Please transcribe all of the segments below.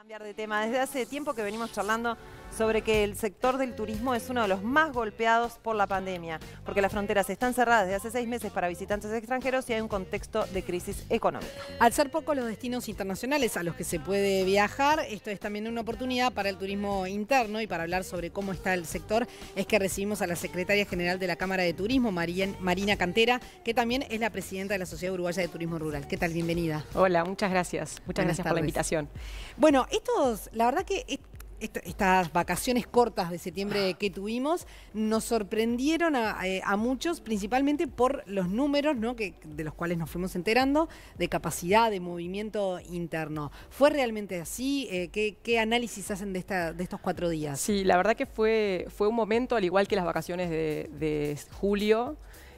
Cambiar de tema. Desde hace tiempo que venimos charlando sobre que el sector del turismo es uno de los más golpeados por la pandemia, porque las fronteras están cerradas desde hace 6 meses para visitantes extranjeros y hay un contexto de crisis económica. Al ser pocos los destinos internacionales a los que se puede viajar, esto es también una oportunidad para el turismo interno, y para hablar sobre cómo está el sector es que recibimos a la secretaria general de la Cámara de Turismo, Marina Cantera, que también es la presidenta de la Sociedad Uruguaya de Turismo Rural. ¿Qué tal? Bienvenida. Hola, muchas gracias. Muchas gracias por la invitación. Bueno, la verdad que estas vacaciones cortas de septiembre que tuvimos nos sorprendieron a muchos, principalmente por los números, ¿no?, de los cuales nos fuimos enterando, de capacidad, de movimiento interno. ¿Fue realmente así? ¿Qué análisis hacen de estos 4 días? Sí, la verdad que fue un momento, al igual que las vacaciones de julio,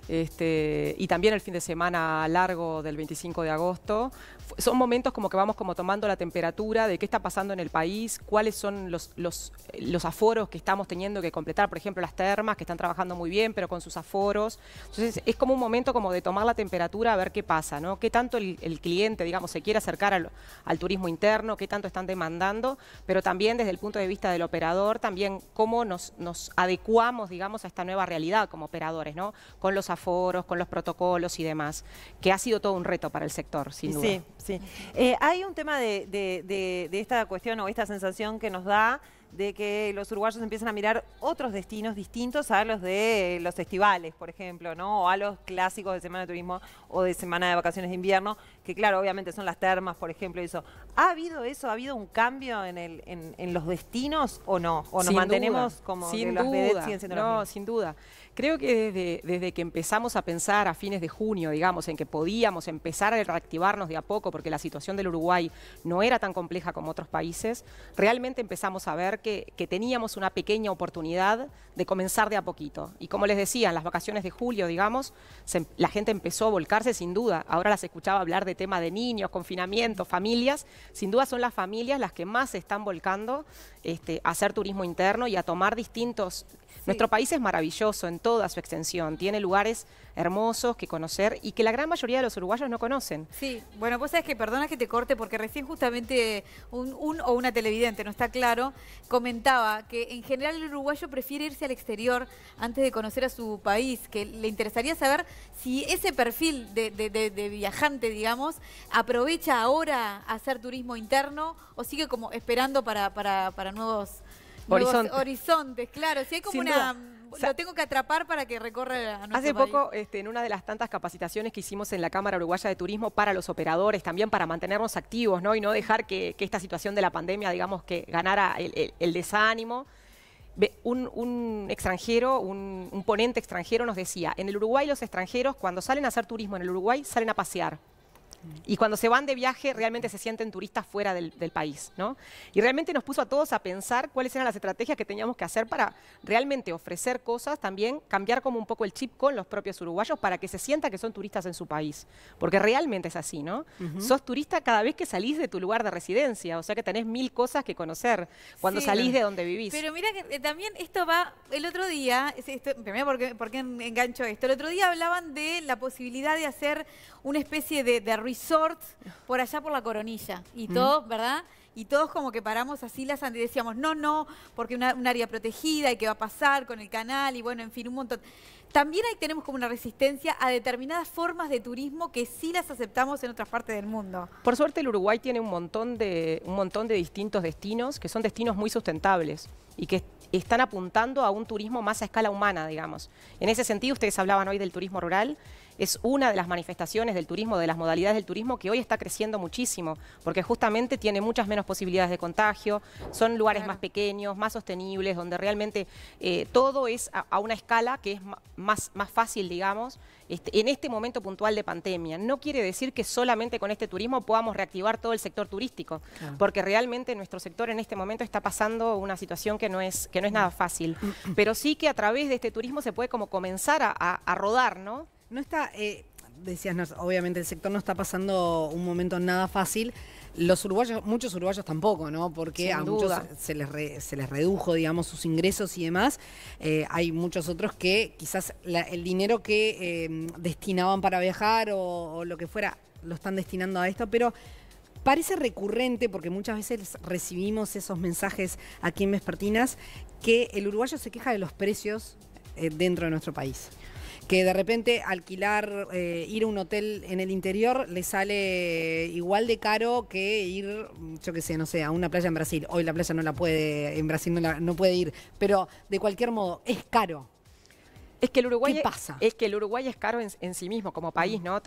y también el fin de semana largo del 25 de agosto. Son momentos como que vamos como tomando la temperatura de qué está pasando en el país, cuáles son los aforos que estamos teniendo que completar. Por ejemplo, las termas, que están trabajando muy bien, pero con sus aforos. Entonces, es como un momento como de tomar la temperatura a ver qué pasa, ¿no? Qué tanto el cliente, digamos, se quiere acercar al turismo interno, qué tanto están demandando, pero también desde el punto de vista del operador, también cómo nos adecuamos, digamos, a esta nueva realidad como operadores, ¿no? Con los aforos, con los protocolos y demás, que ha sido todo un reto para el sector, sin duda. Sí, sí. Hay un tema de esta cuestión o esta sensación que nos da de que los uruguayos empiezan a mirar otros destinos distintos a los de los festivales, por ejemplo, ¿no? O a los clásicos de Semana de Turismo o de Semana de Vacaciones de Invierno, que claro, obviamente son las termas, por ejemplo, y eso. ¿Ha habido eso? ¿Ha habido un cambio en los destinos o no? ¿O nos mantenemos como que los vedettes siguen siendo los mismos? No, sin duda. Creo que desde que empezamos a pensar a fines de junio, digamos, en que podíamos empezar a reactivarnos de a poco, porque la situación del Uruguay no era tan compleja como otros países, realmente empezamos a ver que teníamos una pequeña oportunidad de comenzar de a poquito. Y como les decía, en las vacaciones de julio, digamos, la gente empezó a volcarse sin duda. Ahora las escuchaba hablar de tema de niños, confinamiento, familias. Sin duda son las familias las que más se están volcando a hacer turismo interno y a tomar distintos... Sí. Nuestro país es maravilloso en toda su extensión, tiene lugares hermosos que conocer y que la gran mayoría de los uruguayos no conocen. Sí, bueno, vos sabés que, perdona que te corte, porque recién justamente un o una televidente, no está claro, comentaba que en general el uruguayo prefiere irse al exterior antes de conocer a su país, que le interesaría saber si ese perfil de viajante, digamos, aprovecha ahora a hacer turismo interno o sigue como esperando para nuevos horizontes, claro. Si hay como lo tengo que atrapar para que recorra a nuestro Hace país. poco, en una de las tantas capacitaciones que hicimos en la Cámara Uruguaya de Turismo para los operadores, también para mantenernos activos, ¿no? Y no dejar que esta situación de la pandemia, digamos, que ganara el desánimo. Un extranjero, un ponente extranjero nos decía, en el Uruguay los extranjeros cuando salen a hacer turismo en el Uruguay salen a pasear. Y cuando se van de viaje realmente se sienten turistas fuera del país, ¿no? Y realmente nos puso a todos a pensar cuáles eran las estrategias que teníamos que hacer para realmente ofrecer cosas, también cambiar como un poco el chip con los propios uruguayos para que se sienta que son turistas en su país. Porque realmente es así, ¿no? Sos turista cada vez que salís de tu lugar de residencia, o sea que tenés 1000 cosas que conocer cuando salís de donde vivís. Pero mira que también esto va, el otro día, primero porque engancho esto, el otro día hablaban de la posibilidad de hacer una especie de resort por allá por la Coronilla. Y todos, ¿verdad? Y todos como que paramos así las y decíamos, no, porque un área protegida y qué va a pasar con el canal y bueno, en fin, un montón. También ahí tenemos como una resistencia a determinadas formas de turismo que sí las aceptamos en otras partes del mundo. Por suerte el Uruguay tiene un montón de distintos destinos que son destinos muy sustentables y que están apuntando a un turismo más a escala humana, digamos. En ese sentido, ustedes hablaban hoy del turismo rural. Es una de las manifestaciones del turismo, de las modalidades del turismo que hoy está creciendo muchísimo, porque justamente tiene muchas menos posibilidades de contagio, son lugares más pequeños, más sostenibles, donde realmente todo es a una escala que es más fácil, digamos, en este momento puntual de pandemia. No quiere decir que solamente con este turismo podamos reactivar todo el sector turístico, porque realmente nuestro sector en este momento está pasando una situación que no es nada fácil, pero sí que a través de este turismo se puede como comenzar a rodar, ¿no? No está, decías, obviamente el sector no está pasando un momento nada fácil. Los uruguayos, muchos uruguayos tampoco, ¿no? Porque a muchos se les redujo, digamos, sus ingresos y demás. Hay muchos otros que quizás el dinero que destinaban para viajar o lo que fuera lo están destinando a esto, pero parece recurrente, porque muchas veces recibimos esos mensajes aquí en Vespertinas, que el uruguayo se queja de los precios dentro de nuestro país. Que de repente alquilar, ir a un hotel en el interior le sale igual de caro que ir, yo qué sé, no sé, a una playa en Brasil. Hoy la playa no la puede, en Brasil no puede ir, pero de cualquier modo, es caro. Es que el Uruguay, ¿Qué pasa? Es que el Uruguay es caro en sí mismo como país, ¿no?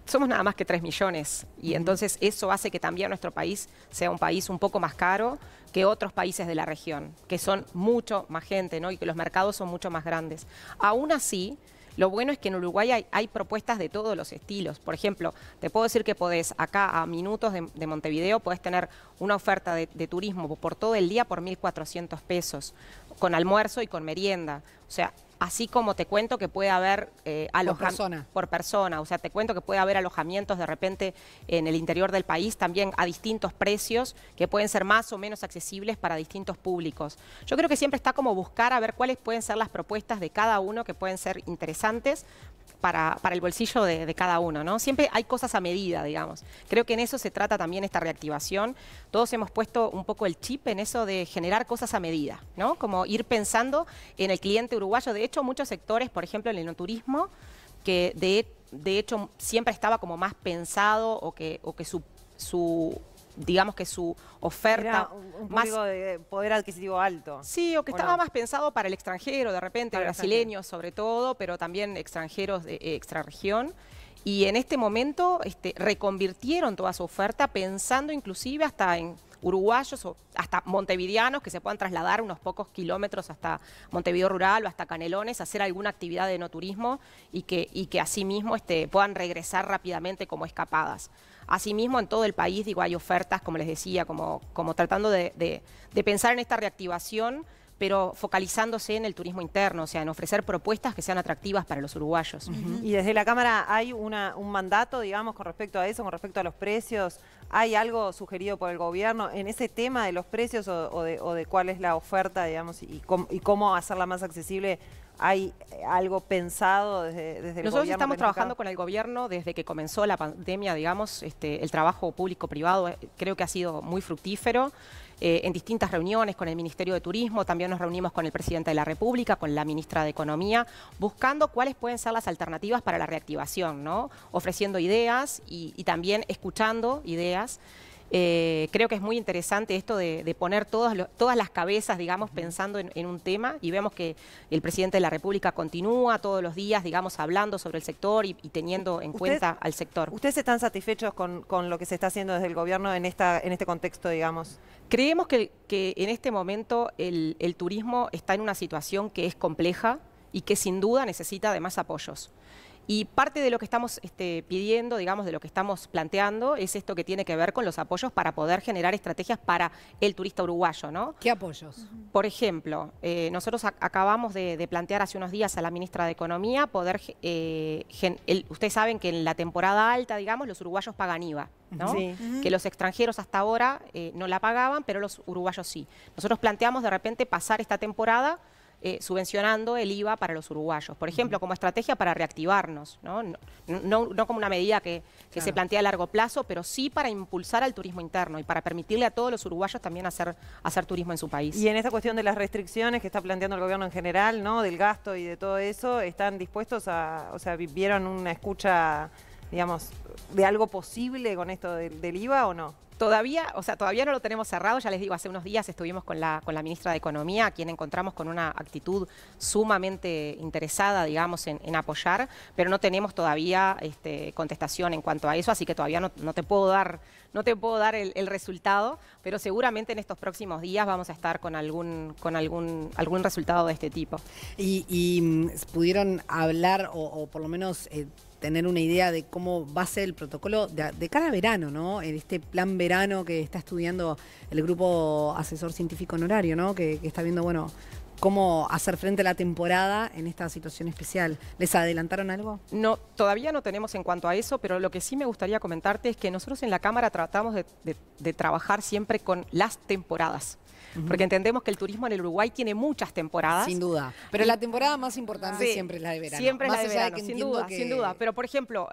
Somos nada más que 3 millones y entonces eso hace que también nuestro país sea un país un poco más caro que otros países de la región, que son mucho más gente, ¿no? Y que los mercados son mucho más grandes. Aún así, lo bueno es que en Uruguay hay propuestas de todos los estilos. Por ejemplo, te puedo decir que podés, acá a minutos de Montevideo, podés tener una oferta de turismo por todo el día por 1.400 pesos, con almuerzo y con merienda. O sea, así como te cuento que puede haber por persona. O sea, te cuento que puede haber alojamientos de repente en el interior del país también a distintos precios que pueden ser más o menos accesibles para distintos públicos. Yo creo que siempre está como buscar a ver cuáles pueden ser las propuestas de cada uno que pueden ser interesantes para el bolsillo de cada uno, ¿no? Siempre hay cosas a medida, digamos. Creo que en eso se trata también esta reactivación. Todos hemos puesto un poco el chip en eso de generar cosas a medida, ¿no? Como ir pensando en el cliente uruguayo. De hecho, muchos sectores, por ejemplo, el enoturismo, que de hecho siempre estaba como más pensado o que digamos que su oferta era un público de poder adquisitivo alto. Sí, o que estaba más pensado para el extranjero, de repente, brasileños sobre todo, pero también extranjeros de extrarregión. Y en este momento reconvirtieron toda su oferta pensando inclusive hasta en uruguayos o hasta montevideanos que se puedan trasladar unos pocos kilómetros hasta Montevideo Rural o hasta Canelones, hacer alguna actividad de enoturismo y que asimismo puedan regresar rápidamente como escapadas. Asimismo, en todo el país, digo, hay ofertas, como les decía, como tratando de pensar en esta reactivación, pero focalizándose en el turismo interno, o sea, en ofrecer propuestas que sean atractivas para los uruguayos. Y desde la Cámara hay un mandato, digamos, con respecto a eso, con respecto a los precios. ¿Hay algo sugerido por el gobierno en ese tema de los precios o de cuál es la oferta, digamos, y cómo hacerla más accesible? ¿Hay algo pensado desde el gobierno? Nosotros estamos trabajando con el gobierno desde que comenzó la pandemia, digamos, el trabajo público-privado creo que ha sido muy fructífero. En distintas reuniones con el Ministerio de Turismo, también nos reunimos con el Presidente de la República, con la Ministra de Economía, buscando cuáles pueden ser las alternativas para la reactivación, ¿no? Ofreciendo ideas y también escuchando ideas. Creo que es muy interesante esto de poner todas las cabezas, digamos, pensando en un tema, y vemos que el Presidente de la República continúa todos los días, digamos, hablando sobre el sector y teniendo en cuenta al sector. ¿Ustedes están satisfechos con lo que se está haciendo desde el gobierno en este contexto, digamos? Creemos que en este momento el turismo está en una situación que es compleja y que sin duda necesita de más apoyos. Y parte de lo que estamos pidiendo, digamos, de lo que estamos planteando, es esto que tiene que ver con los apoyos para poder generar estrategias para el turista uruguayo, ¿no? ¿Qué apoyos? Por ejemplo, nosotros acabamos de plantear hace unos días a la Ministra de Economía poder... ustedes saben que en la temporada alta, digamos, los uruguayos pagan IVA, ¿no? Sí. Que los extranjeros hasta ahora no la pagaban, pero los uruguayos sí. Nosotros planteamos de repente pasar esta temporada subvencionando el IVA para los uruguayos, por ejemplo, como estrategia para reactivarnos, ¿no? No como una medida que se plantea a largo plazo, pero sí para impulsar al turismo interno y para permitirle a todos los uruguayos también hacer turismo en su país. Y en esta cuestión de las restricciones que está planteando el gobierno en general, ¿no? Del gasto y de todo eso, ¿están dispuestos o sea, vieron una escucha, digamos, de algo posible con esto del IVA o no? Todavía no lo tenemos cerrado, ya les digo, hace unos días estuvimos con la Ministra de Economía, a quien encontramos con una actitud sumamente interesada, digamos, en apoyar, pero no tenemos todavía contestación en cuanto a eso, así que todavía no te puedo dar el resultado, pero seguramente en estos próximos días vamos a estar con algún resultado de este tipo. ¿Y pudieron hablar o por lo menos tener una idea de cómo va a ser el protocolo de cara a verano, ¿no? En este plan verano que está estudiando el grupo asesor científico honorario, ¿no? Que está viendo, bueno, cómo hacer frente a la temporada en esta situación especial. ¿Les adelantaron algo? No, todavía no tenemos en cuanto a eso, pero lo que sí me gustaría comentarte es que nosotros en la Cámara tratamos de trabajar siempre con las temporadas. Porque entendemos que el turismo en el Uruguay tiene muchas temporadas. Sin duda. Pero la temporada más importante siempre es la de verano. Siempre es más la de verano, sin duda, sin duda. Pero, por ejemplo,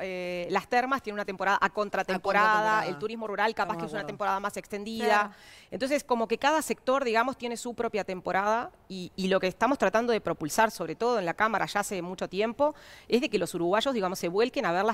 las termas tienen una temporada a contratemporada, el turismo rural capaz que es una temporada más extendida. Claro. Entonces, como que cada sector, digamos, tiene su propia temporada y lo que estamos tratando de propulsar, sobre todo en la Cámara ya hace mucho tiempo, es de que los uruguayos, digamos, se vuelquen a ver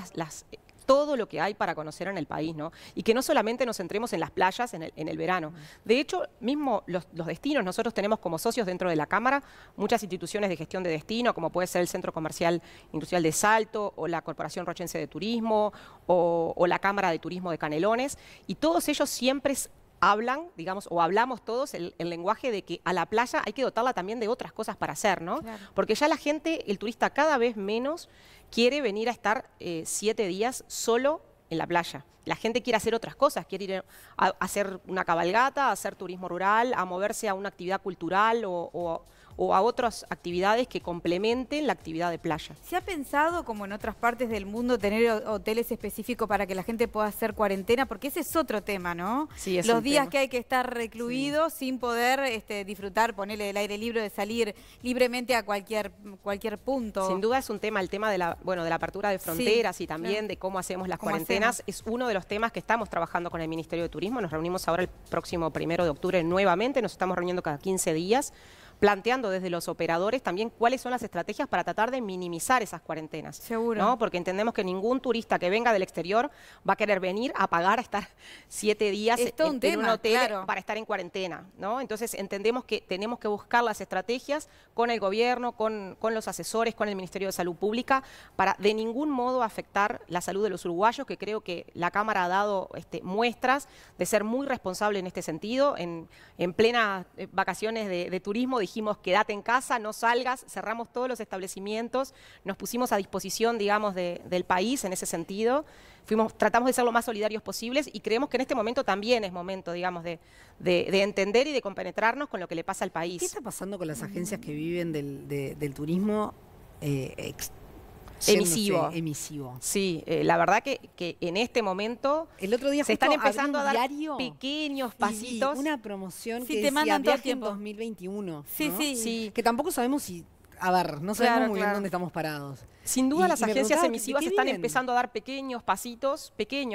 todo lo que hay para conocer en el país, ¿no? Y que no solamente nos centremos en las playas en el verano. De hecho, mismo los destinos, nosotros tenemos como socios dentro de la Cámara muchas instituciones de gestión de destino, como puede ser el Centro Comercial Industrial de Salto, o la Corporación Rochense de Turismo, o la Cámara de Turismo de Canelones, y todos ellos siempre hablan, digamos, o hablamos todos el lenguaje de que a la playa hay que dotarla también de otras cosas para hacer, ¿no? Claro. Porque ya la gente, el turista cada vez menos quiere venir a estar 7 días solo en la playa. La gente quiere hacer otras cosas, quiere ir a hacer una cabalgata, a hacer turismo rural, a moverse a una actividad cultural o a otras actividades que complementen la actividad de playa. ¿Se ha pensado, como en otras partes del mundo, tener hoteles específicos para que la gente pueda hacer cuarentena? Porque ese es otro tema, ¿no? Sí, es los un días tema. Que hay que estar recluidos sin poder disfrutar, ponerle el aire libre, de salir libremente a cualquier punto. Sin duda es un tema, el tema de la apertura de fronteras y también de cómo hacemos las cuarentenas. Es uno de los temas que estamos trabajando con el Ministerio de Turismo. Nos reunimos ahora el próximo 1 de octubre nuevamente, nos estamos reuniendo cada 15 días. Planteando desde los operadores también cuáles son las estrategias para tratar de minimizar esas cuarentenas. Seguro. ¿No? Porque entendemos que ningún turista que venga del exterior va a querer venir a pagar a estar 7 días en un hotel para estar en cuarentena, ¿no? Entonces entendemos que tenemos que buscar las estrategias con el gobierno, con los asesores, con el Ministerio de Salud Pública, para de ningún modo afectar la salud de los uruguayos, que creo que la Cámara ha dado muestras de ser muy responsable en este sentido. En plenas vacaciones de turismo dijimos, quédate en casa, no salgas, cerramos todos los establecimientos, nos pusimos a disposición, digamos, del país en ese sentido. Tratamos de ser lo más solidarios posibles y creemos que en este momento también es momento, digamos, de entender y de compenetrarnos con lo que le pasa al país. ¿Qué está pasando con las agencias que viven del turismo emisivo? Sí, la verdad que en este momento el otro día se están empezando a dar pequeños pasitos. Una promoción que te decía mandan todo el viaje en tiempo. 2021. Sí, ¿no? Sí. Que tampoco sabemos si... A ver, no sabemos muy bien dónde estamos parados. Sin duda las me agencias preguntaba, emisivas ¿de qué están viven? empezando a dar pequeños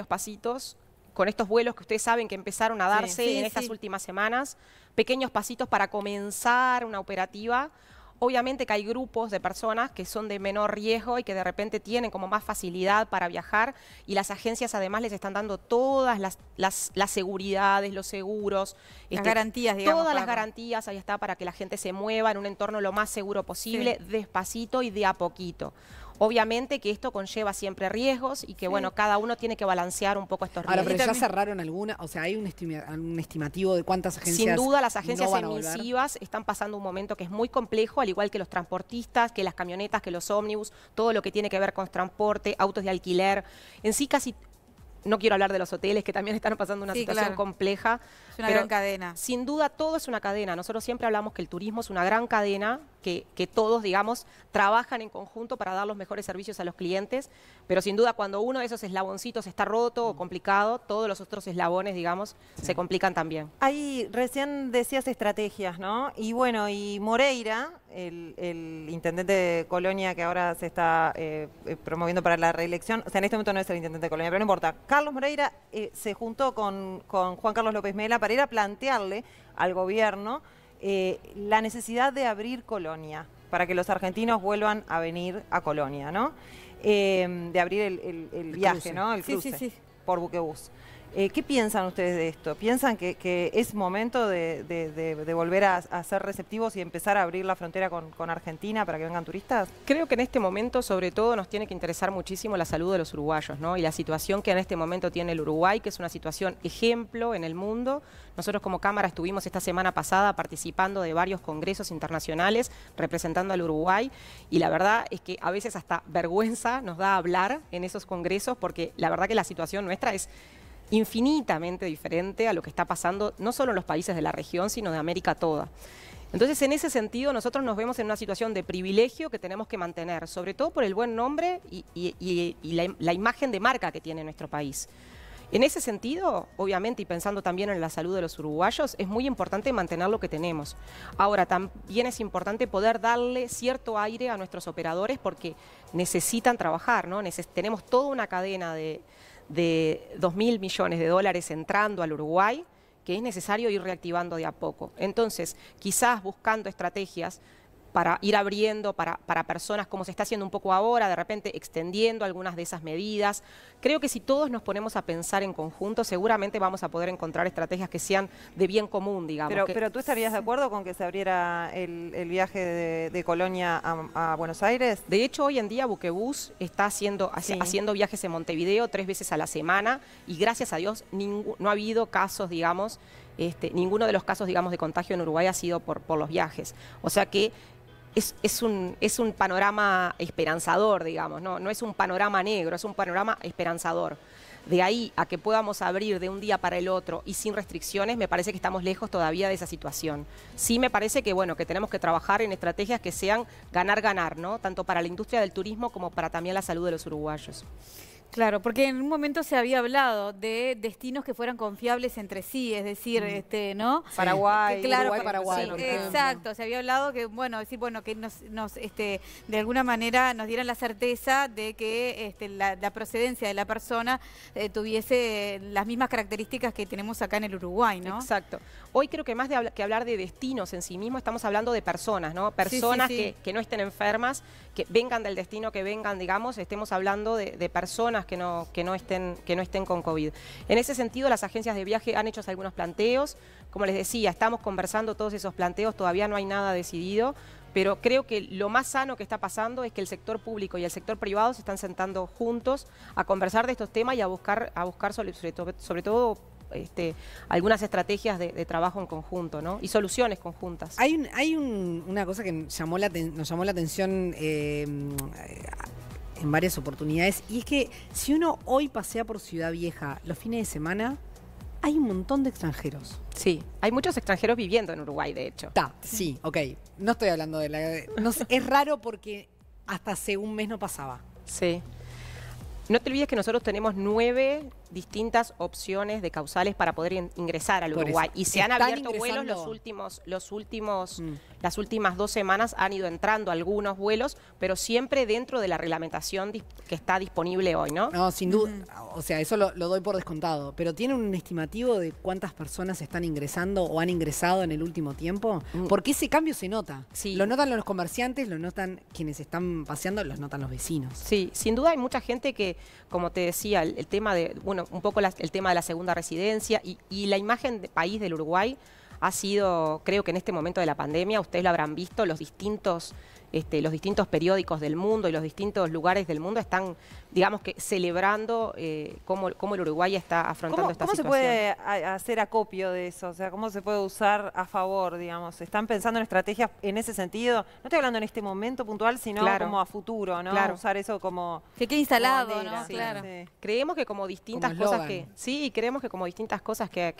pasitos, con estos vuelos que ustedes saben que empezaron a darse en estas últimas semanas, pequeños pasitos para comenzar una operativa. Obviamente que hay grupos de personas que son de menor riesgo y que de repente tienen como más facilidad para viajar, y las agencias además les están dando todas las seguridades, los seguros, las garantías, digamos. Todas las garantías, ahí está, para que la gente se mueva en un entorno lo más seguro posible, despacito y de a poquito. Obviamente que esto conlleva siempre riesgos y que, bueno, cada uno tiene que balancear un poco estos riesgos. Ahora, pero ya cerraron alguna, o sea, ¿hay un estimativo de cuántas agencias? Sin duda, las agencias no van a volver? emisivas están pasando un momento que es muy complejo, al igual que los transportistas, que las camionetas, que los ómnibus, todo lo que tiene que ver con transporte, autos de alquiler. En sí casi... No quiero hablar de los hoteles, que también están pasando una situación compleja. Es una gran cadena. Sin duda, todo es una cadena. Nosotros siempre hablamos que el turismo es una gran cadena, que todos, digamos, trabajan en conjunto para dar los mejores servicios a los clientes. Pero sin duda, cuando uno de esos eslaboncitos está roto o complicado, todos los otros eslabones, digamos, se complican también. Ahí recién decías estrategias, ¿no? Y bueno, y Moreira, el intendente de Colonia, que ahora se está promoviendo para la reelección, o sea, en este momento no es el intendente de Colonia, pero no importa. Carlos Moreira se juntó con Juan Carlos López Mela para ir a plantearle al gobierno la necesidad de abrir Colonia, para que los argentinos vuelvan a venir a Colonia, ¿no? De abrir el viaje, cruce. ¿no? El cruce por buquebús. ¿Qué piensan ustedes de esto? ¿Piensan que es momento de volver a ser receptivos y empezar a abrir la frontera con Argentina para que vengan turistas? Creo que en este momento, sobre todo, nos tiene que interesar muchísimo la salud de los uruguayos, ¿no? Y la situación que en este momento tiene el Uruguay, que es una situación ejemplo en el mundo. Nosotros como Cámara estuvimos esta semana pasada participando de varios congresos internacionales representando al Uruguay, y la verdad es que a veces hasta vergüenza nos da hablar en esos congresos, porque la verdad que la situación nuestra es infinitamente diferente a lo que está pasando no solo en los países de la región, sino de América toda. Entonces, en ese sentido, nosotros nos vemos en una situación de privilegio que tenemos que mantener, sobre todo por el buen nombre y la imagen de marca que tiene nuestro país. En ese sentido, obviamente, y pensando también en la salud de los uruguayos, es muy importante mantener lo que tenemos. Ahora, también es importante poder darle cierto aire a nuestros operadores porque necesitan trabajar, ¿no? Tenemos toda una cadena de 2.000 millones de dólares entrando al Uruguay que es necesario ir reactivando de a poco. Entonces, quizás buscando estrategias para ir abriendo para personas como se está haciendo un poco ahora, de repente extendiendo algunas de esas medidas. Creo que si todos nos ponemos a pensar en conjunto, seguramente vamos a poder encontrar estrategias que sean de bien común, digamos. Pero ¿tú estarías de acuerdo con que se abriera el viaje de Colonia a Buenos Aires? De hecho, hoy en día Buquebus está haciendo viajes en Montevideo 3 veces a la semana y gracias a Dios no ha habido casos, digamos, ninguno de los casos, digamos, de contagio en Uruguay ha sido por los viajes. O sea que es un panorama esperanzador, digamos, no es un panorama negro, es un panorama esperanzador. De ahí a que podamos abrir de un día para el otro y sin restricciones, me parece que estamos lejos todavía de esa situación. Sí me parece que, bueno, que tenemos que trabajar en estrategias que sean ganar-ganar, ¿no? Tanto para la industria del turismo como para también la salud de los uruguayos. Claro, porque en un momento se había hablado de destinos que fueran confiables entre sí, es decir, ¿no? Paraguay, claro, Uruguay, Paraguay. Sí, exacto, se había hablado que, bueno, decir, bueno, que de alguna manera nos dieran la certeza de que la procedencia de la persona tuviese las mismas características que tenemos acá en el Uruguay, ¿no? Exacto. Hoy creo que más que hablar de destinos en sí mismo, estamos hablando de personas, ¿no? Personas sí. Que no estén enfermas, que vengan del destino que vengan, digamos, estemos hablando de personas que no estén con COVID. En ese sentido, las agencias de viaje han hecho algunos planteos. Como les decía, estamos conversando todos esos planteos, todavía no hay nada decidido, pero creo que lo más sano que está pasando es que el sector público y el sector privado se están sentando juntos a conversar de estos temas y a buscar sobre todo algunas estrategias de trabajo en conjunto, ¿no? Y soluciones conjuntas. Hay una cosa que nos llamó la atención en varias oportunidades, y es que si uno hoy pasea por Ciudad Vieja los fines de semana, hay un montón de extranjeros. Sí, hay muchos extranjeros viviendo en Uruguay, de hecho. Sí, ok. No estoy hablando de es raro porque hasta hace un mes no pasaba. Sí. No te olvides que nosotros tenemos 9 distintas opciones de causales para poder ingresar al Uruguay. Y se han abierto vuelos las últimas 2 semanas han ido entrando algunos vuelos, pero siempre dentro de la reglamentación que está disponible hoy, ¿no? No, sin duda. O sea, eso lo doy por descontado. Pero ¿tienen un estimativo de cuántas personas están ingresando o han ingresado en el último tiempo? Porque ese cambio se nota. Sí. Lo notan los comerciantes, lo notan quienes están paseando, los notan los vecinos. Sí, sin duda hay mucha gente que, como te decía, el tema de, bueno, un poco el tema de la segunda residencia y la imagen de país del Uruguay ha sido, creo que en este momento de la pandemia, ustedes lo habrán visto, los distintos periódicos del mundo y los distintos lugares del mundo están, digamos que celebrando cómo el Uruguay está afrontando esta situación. ¿Cómo se puede hacer acopio de eso? O sea, ¿cómo se puede usar a favor, digamos? ¿Están pensando en estrategias en ese sentido? No estoy hablando en este momento puntual, sino como a futuro, ¿no? Claro. Usar eso como... Que quede instalado, bandera, ¿no? sí, Claro. sí. Creemos que como distintas Como cosas eslogan. creemos que como distintas cosas que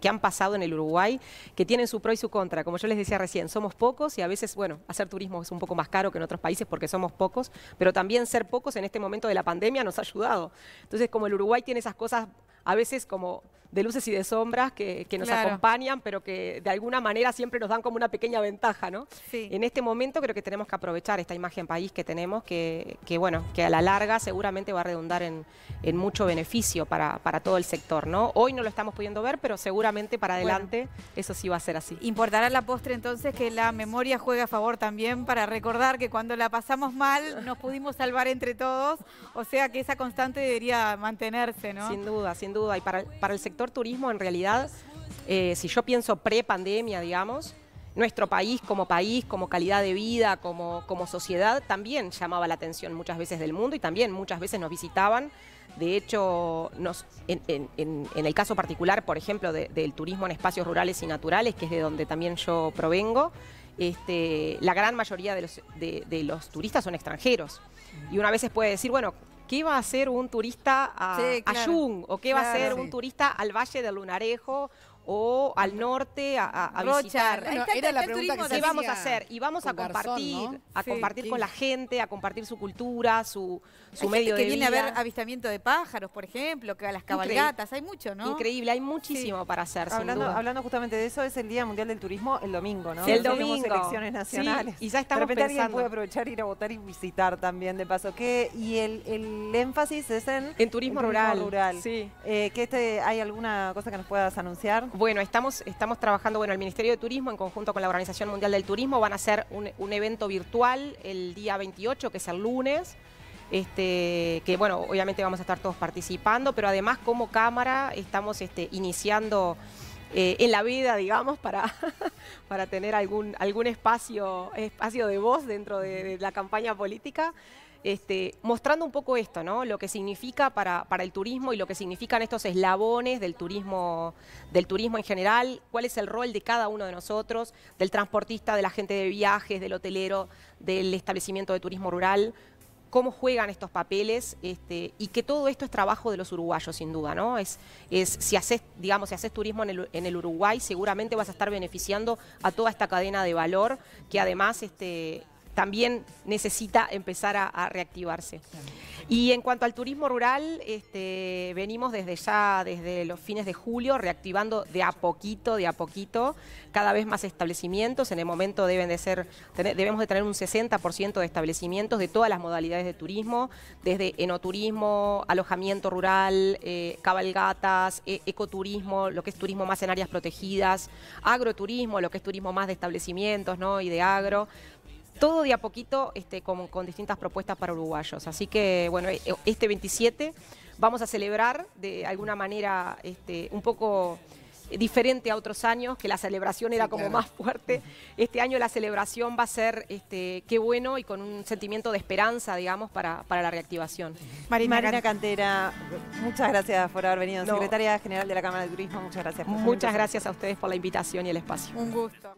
han pasado en el Uruguay, que tienen su pro y su contra. Como yo les decía recién, somos pocos y a veces, bueno, hacer turismo es un poco más caro que en otros países porque somos pocos, pero también ser pocos en este momento de la pandemia nos ha ayudado. Entonces, como el Uruguay tiene esas cosas a veces como de luces y de sombras que nos acompañan, pero que de alguna manera siempre nos dan como una pequeña ventaja, ¿no? Sí. En este momento creo que tenemos que aprovechar esta imagen país que tenemos, que a la larga seguramente va a redundar en mucho beneficio para todo el sector, ¿no? Hoy no lo estamos pudiendo ver, pero seguramente para adelante eso sí va a ser así. Importará la postre entonces que la memoria juegue a favor también para recordar que cuando la pasamos mal nos pudimos salvar entre todos, o sea que esa constante debería mantenerse, ¿no? Sin duda, sin duda. Y para el sector turismo, en realidad, si yo pienso pre-pandemia, digamos, nuestro país, como calidad de vida, como sociedad, también llamaba la atención muchas veces del mundo y también muchas veces nos visitaban. De hecho, en el caso particular, por ejemplo, del turismo en espacios rurales y naturales, que es de donde también yo provengo, la gran mayoría de los turistas son extranjeros. Y una vez puede decir, bueno, ¿qué va a hacer un turista a Yung? ¿O qué va a hacer un turista al Valle del Lunarejo? o al norte a Rocha, visitar. ahí Bueno, está era la el pregunta turismo que ¿Qué se vamos a hacía hacer? Y vamos a con Garzón, compartir, ¿no? a Sí. compartir con la gente, a compartir su cultura, su Hay medio gente de que viene vida. a ver avistamiento de pájaros, por ejemplo, que a las cabalgatas, hay mucho, ¿no? Increíble, hay muchísimo para hacer, sin duda. Hablando justamente de eso, es el Día Mundial del Turismo el domingo, ¿no? El Tenemos domingo. elecciones nacionales. Sí, y ya estamos de repente alguien pensando. puede aprovechar, ir a votar y visitar también, de paso. Y el énfasis es en Turismo el rural. Sí. ¿Hay alguna cosa que nos puedas anunciar? Bueno, estamos trabajando, el Ministerio de Turismo en conjunto con la Organización Mundial del Turismo van a hacer un evento virtual el día 28, que es el lunes, que bueno, obviamente vamos a estar todos participando, pero además como Cámara estamos iniciando en la veda, digamos, para tener algún espacio de voz dentro de la campaña política. Mostrando un poco esto, ¿no? Lo que significa para el turismo y lo que significan estos eslabones del turismo en general, cuál es el rol de cada uno de nosotros, del transportista, de la gente de viajes, del hotelero, del establecimiento de turismo rural, cómo juegan estos papeles, y que todo esto es trabajo de los uruguayos, sin duda, ¿no? Si haces turismo en el Uruguay, seguramente vas a estar beneficiando a toda esta cadena de valor que además también necesita empezar a reactivarse. Y en cuanto al turismo rural, venimos desde los fines de julio reactivando de a poquito, cada vez más establecimientos. En el momento debemos de tener un 60% de establecimientos de todas las modalidades de turismo, desde enoturismo, alojamiento rural, cabalgatas, ecoturismo, lo que es turismo más en áreas protegidas, agroturismo, lo que es turismo más de establecimientos, ¿no? Y de agro. Todo de a poquito con distintas propuestas para uruguayos. Así que, bueno, este 27 vamos a celebrar de alguna manera un poco diferente a otros años, que la celebración era como más fuerte. Este año la celebración va a ser, qué bueno, y con un sentimiento de esperanza, digamos, para la reactivación. Marina Cantera, muchas gracias por haber venido. No. Secretaria General de la Cámara de Turismo, muchas gracias. Muchas gracias a ustedes por la invitación y el espacio. Un gusto.